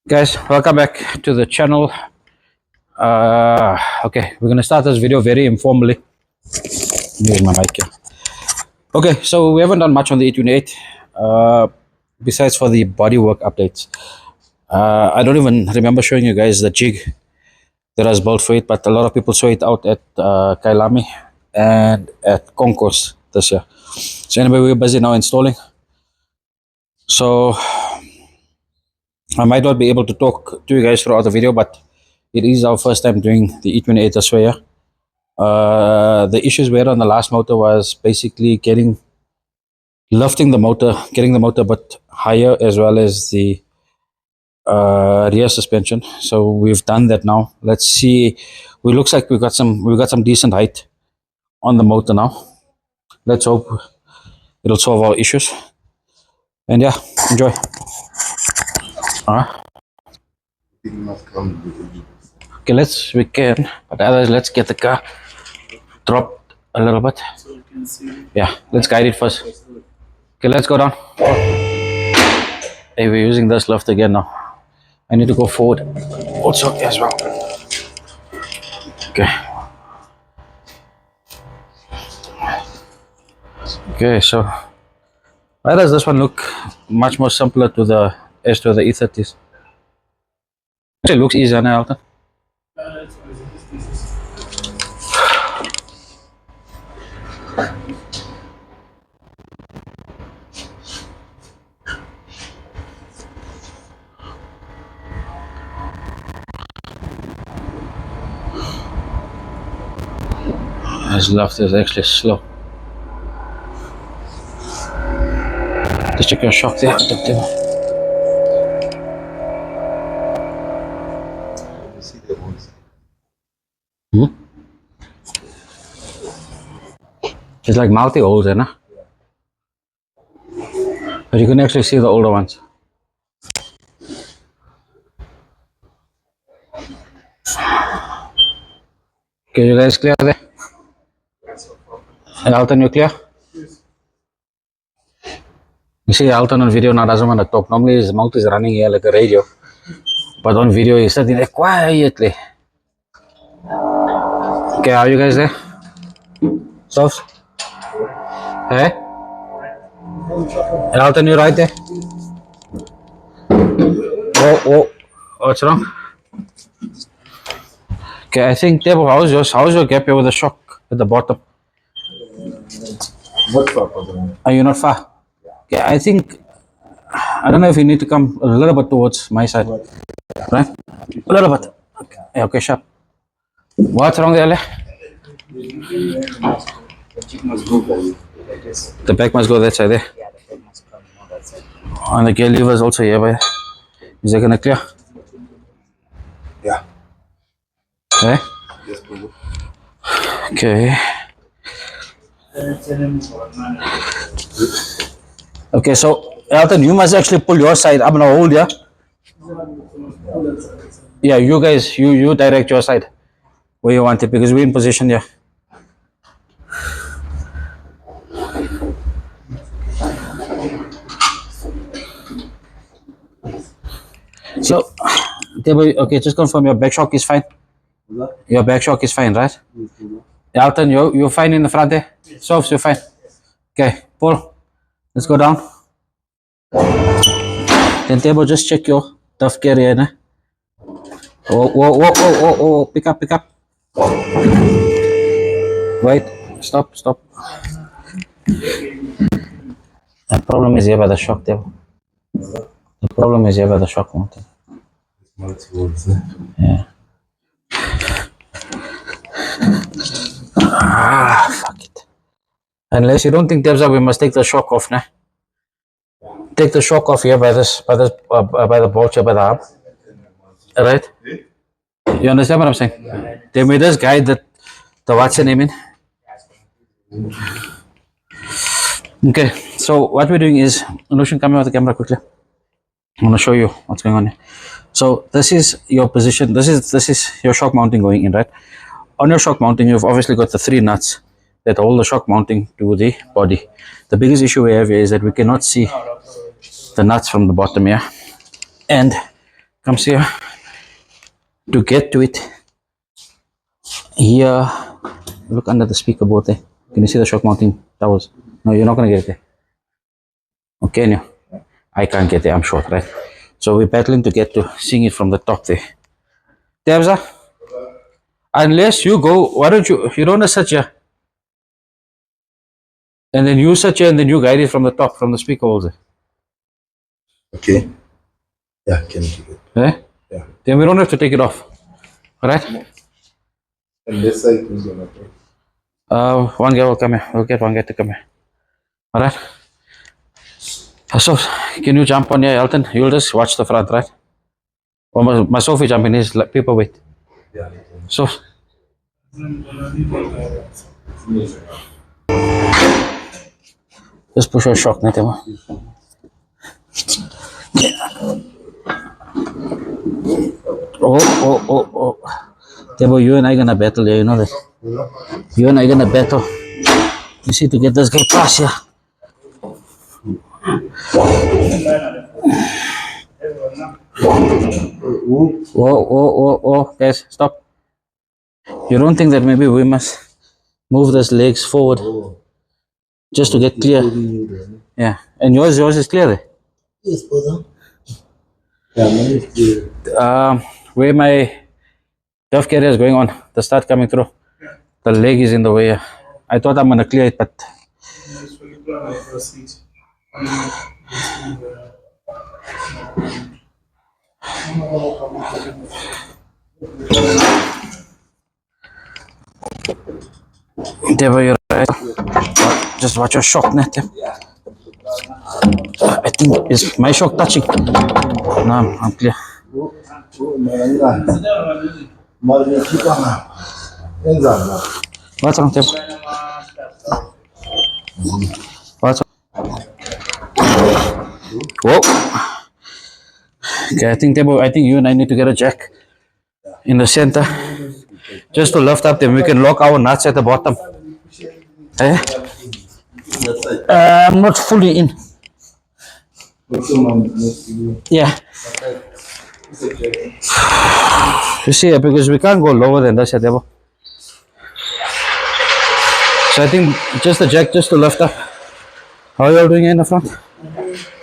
Guys, welcome back to the channel. Okay, we're gonna start this video very informally. Use my mic here. Okay, so we haven't done much on the E28 besides for the bodywork updates. I don't even remember showing you guys the jig that I was built for it, but a lot of people saw it out at Kailami and at Concourse this year. So anyway, we're busy now installing. So I might not be able to talk to you guys throughout the video, but it is our first time doing the E28 this way. The issues we had on the last motor was basically lifting the motor, getting the motor a bit higher, as well as the rear suspension. So we've done that now. Let's see. It looks like we got some decent height on the motor now. Let's hope it'll solve our issues. And yeah, enjoy. Okay, we can, but otherwise let's get the car dropped a little bit. Yeah, let's guide it first. Okay, let's go down. Hey, we're using this lift again now. I need to go forward also as well. Okay. Okay, so why does this one look much more simpler to the as to the E30s? It looks easier now, Alton. His left is actually slow. Just check your shock there. It's like multi holes, eh? But you can actually see the older ones. Okay, you guys clear there? And Alton, you clear? You see Alton on video now doesn't want to talk. Normally his mouth is running here like a radio. But on video he's sitting there quietly. Okay, are you guys there? Soft? Hey? And Alton, you right there? Oh, what's wrong? Okay, I think Debo, how's your gap here with the shock at the bottom? What far? Are you not far? Okay, I think I don't know if you need to come a little bit towards my side. Right? A little bit. Okay, yeah, okay, sharp. What's wrong there, Ale? The back must go that side there. Yeah, the back must come on that side. And the gear lever is also here, but is that gonna clear? Yeah. Okay. Yes, bro. Okay. Okay, so Elton, you must actually pull your side. I'm gonna hold ya. Yeah, you guys, you direct your side where you want it because we're in position here. So, okay, just confirm your back shock is fine. Your back shock is fine, right? Elton, you're fine in the front there? Softs, you're fine. Okay, pull. Let's go down. Then Table, just check your tough carrier. Né? Oh, pick up. Wait, stop. The problem is here by the shock Table. The problem is here by the shock mounting. Yeah. Fuck it. Unless you don't think Debs we must take the shock off, nah? Take the shock off here by the bolt here by the hub. Right? You understand what I'm saying? They made us guide the what's the name in? Okay, so what we're doing is, Anushan, come here with the camera quickly. I'm gonna show you what's going on here. So this is your position. This is your shock mounting going in, right? On your shock mounting, you've obviously got the 3 nuts that hold the shock mounting to the body. The biggest issue we have here is that we cannot see the nuts from the bottom here. And comes here. To get to it, here, look under the speaker board there. Can you see the shock mounting towers? No, you're not going to get it there. Okay, no. I can't get there, I'm short, right? So we're battling to get to seeing it from the top there. Tabza, unless you go, why don't you don't search here. And then you search here and then you guide it from the top, from the speaker holes there. Okay. Yeah, can do it. Eh? Yeah. Then we don't have to take it off. Alright? And this side is gonna take. One guy will come here. We'll get one guy to come here. Alright? So, can you jump on here, Elton? You'll just watch the front, right? Or my Sophie jump in his paperweight. Yeah. So, just push your shock, net. Oh. Tebo, you and I gonna battle here, you know that? You and I gonna battle. You see, to get this guy past here. Whoa, guys, stop. You don't think that maybe we must move those legs forward just to get clear? Yeah, and yours is clear there? Yes, brother. Yeah, mine is clear. Where my dove carrier is going on, the start coming through, the leg is in the way. I thought I'm gonna clear it, but Deva, you're right. Just watch your shock net. I think is my shock touching. No, I'm clear. What's wrong, Deva? What's wrong? Whoa. Okay, I think you and I need to get a jack in the center just to lift up them. We can lock our nuts at the bottom. Eh? I'm not fully in. Yeah. You see, because we can't go lower than this, Debo. So I think just the jack just to lift up. How are you all doing in the front?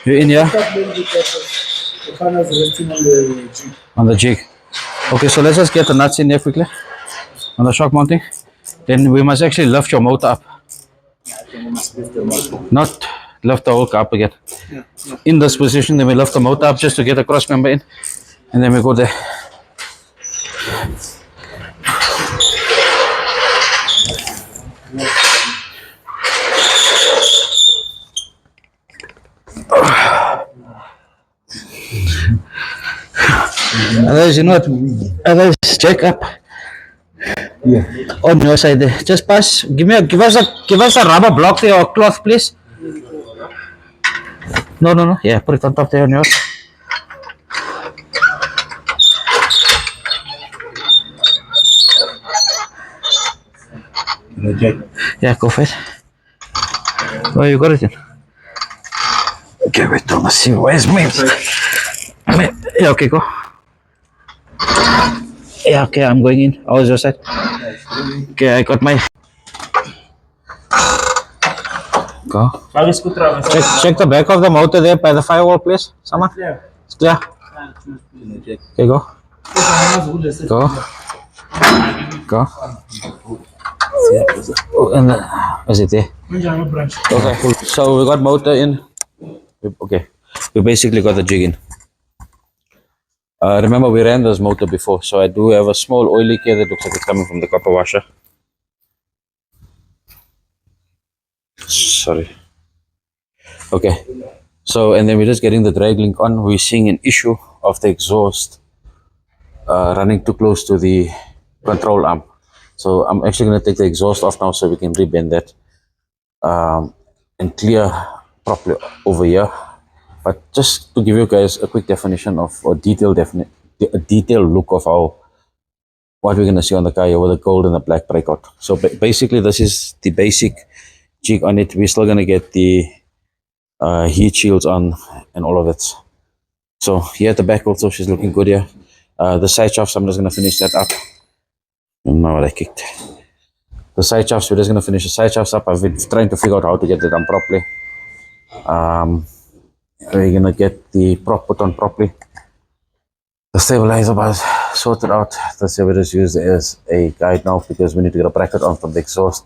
You're in, yeah? The panels resting on the jig. On the jig. Okay, so let's just get the nuts in there quickly. On the shock mounting. Then we must actually lift your motor up. Not lift the whole car up again. In this position, then we lift the motor up just to get the cross member in. And then we go there. Otherwise, you know what? Otherwise, check up. Yeah. On your side there. Just pass. Give us a rubber block there or cloth, please. No. Yeah, put it on top there on yours. Yeah, go for it. Oh, you got it in. Okay, wait, let's see. Where's me? Yeah, okay, go. Yeah, okay, I'm going in. How was your side? Okay, I got my. Go. Check the back of the motor there by the firewall, please. Someone? It's clear. Okay, go. Go. Oh, and is it there? Okay, cool. So we got motor in. Okay, we basically got the jig in. Remember, we ran this motor before, so I do have a small oil leak here that looks like it's coming from the copper washer. Sorry. Okay, so and then we're just getting the drag link on. We're seeing an issue of the exhaust running too close to the control arm. So I'm actually going to take the exhaust off now so we can rebend that and clear properly over here. But just to give you guys a quick definition of a detailed look of what we're going to see on the car here with the gold and the black breakout. So basically this is the basic jig on it. We're still going to get the heat shields on and all of it. So here at the back also, she's looking good here. The side shafts, I'm just going to finish that up. Now what I kicked. The side shafts, we're just going to finish the side shafts up. I've been trying to figure out how to get it done properly. We're going to get the prop put on properly. The stabilizer bars sorted out. Let's say we just use it as a guide now because we need to get a bracket on from the exhaust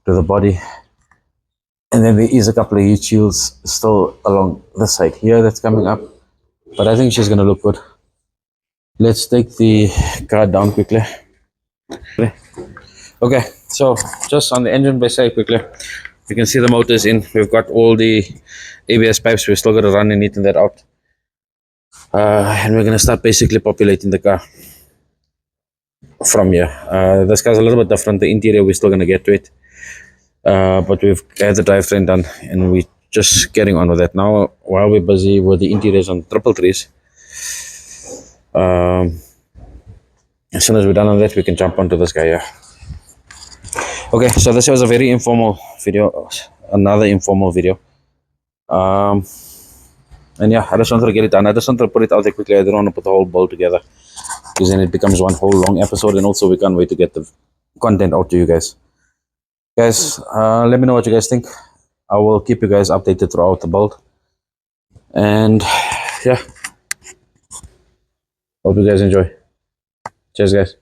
to the body. And then there is a couple of heat shields still along the side here that's coming up. But I think she's going to look good. Let's take the car down quickly. Okay, so just on the engine bay side quickly, you can see the motors in. We've got all the ABS pipes. We're still going to run and neaten that out. And we're going to start basically populating the car from here. This car's a little bit different. The interior, we're still going to get to it. But we've had the drivetrain done and we're just getting on with that now while we're busy with the interiors on 333s. As soon as we're done on that, we can jump onto this guy here. Okay, so this was a very informal video, another informal video. And yeah, I just wanted to get it done. I just wanted to put it out there quickly. I don't want to put the whole bowl together because then it becomes one whole long episode, and also we can't wait to get the content out to you guys. Guys, let me know what you guys think. I will keep you guys updated throughout the build. And yeah, hope you guys enjoy. Cheers, guys.